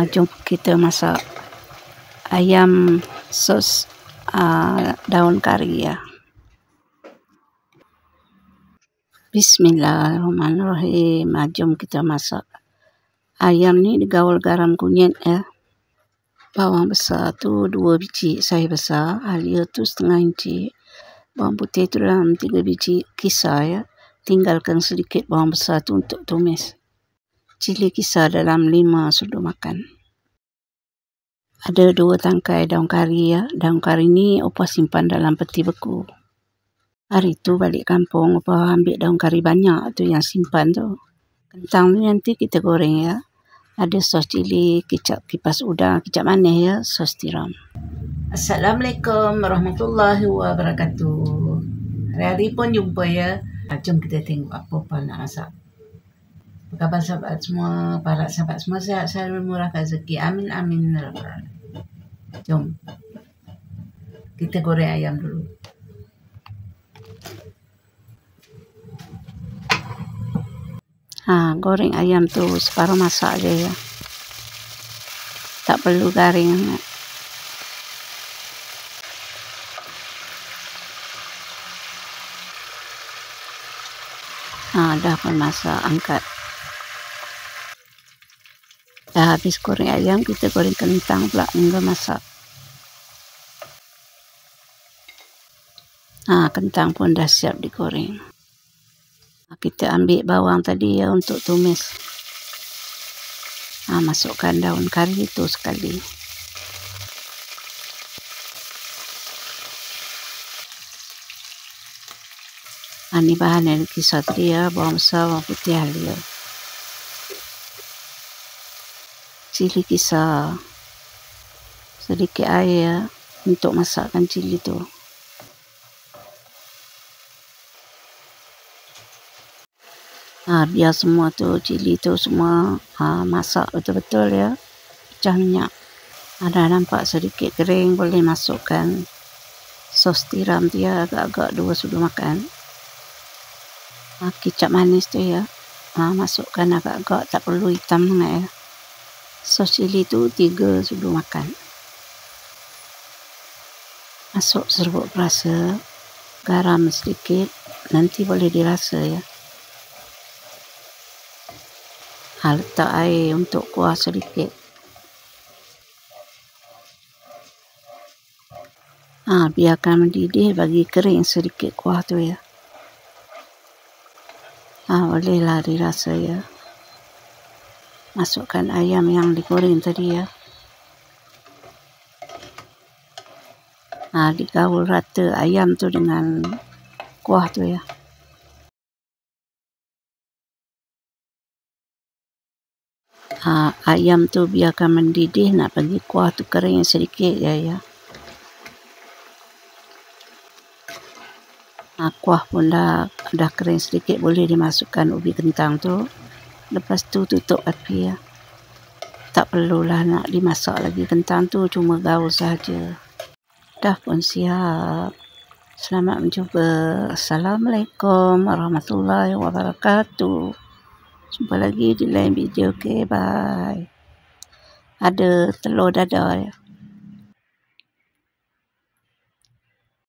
Jom kita masak ayam sos daun kari ya. Bismillahirrahmanirrahim. Jom kita masak. Ayam ni digaul garam kunyit ya. Bawang besar tu 2 biji saya besar, halia tu setengah inci. Bawang putih tu dalam 3 biji kisar ya. Tinggalkan sedikit bawang besar tu untuk tumis. Cili kisar dalam 5 sendok makan. Ada 2 tangkai daun kari ya. Daun kari ni opah simpan dalam peti beku. Hari tu balik kampung opah ambil daun kari banyak tu yang simpan tu. Kentang ni nanti kita goreng ya. Ada sos cili, kicap kipas udang, kicap manis ya, sos tiram. Assalamualaikum warahmatullahi wabarakatuh. Hari-hari pun jumpa ya. Jom kita tengok apa-apa nak masak. Apa khabar sahabat semua, para sahabat semua sehat selalu, murahkan rezeki. Amin amin. Jom kita goreng ayam dulu. Goreng ayam tu separuh masak je ya. Tak perlu garing. Dah pun masak, angkat. Dah habis goreng ayam, kita goreng kentang pula hingga masak. Kentang pun dah siap digoreng. Kita ambil bawang tadi ya untuk tumis. Masukkan daun kari itu sekali. Ini bahan yang kisar tadi ya, bawang besar, bawang putih, halia. Cili kisar. Sedikit air ya, untuk masakkan cili tu. Biar semua tu cili tu semua masak betul-betul ya. Pecah minyak. Dah nampak sedikit kering, boleh masukkan sos tiram tu ya, agak-agak 2 sendok makan. Kicap manis tu ya. Masukkan agak-agak, tak perlu hitam sangat ya. Sos cili tu 3 sendok makan. Masuk serbuk perasa. Garam sedikit, nanti boleh dirasa ya. Letak air untuk kuah sedikit. Biarkan mendidih, bagi kering sedikit kuah tu ya. Bolehlah dirasa ya. Masukkan ayam yang digoreng tadi ya. Digaul rata ayam tu dengan kuah tu ya. Ayam tu biarkan mendidih, nak bagi kuah tu kering sedikit ya. Kuah pun dah kering sedikit, boleh dimasukkan ubi kentang tu. Lepas tu tutup api ya. Tak perlulah nak dimasak lagi kentang tu, cuma gaul saja. Dah pun siap. Selamat mencuba. Assalamualaikum warahmatullahi wabarakatuh. Jumpa lagi di lain video. Okay, bye. Ada telur dadah ya.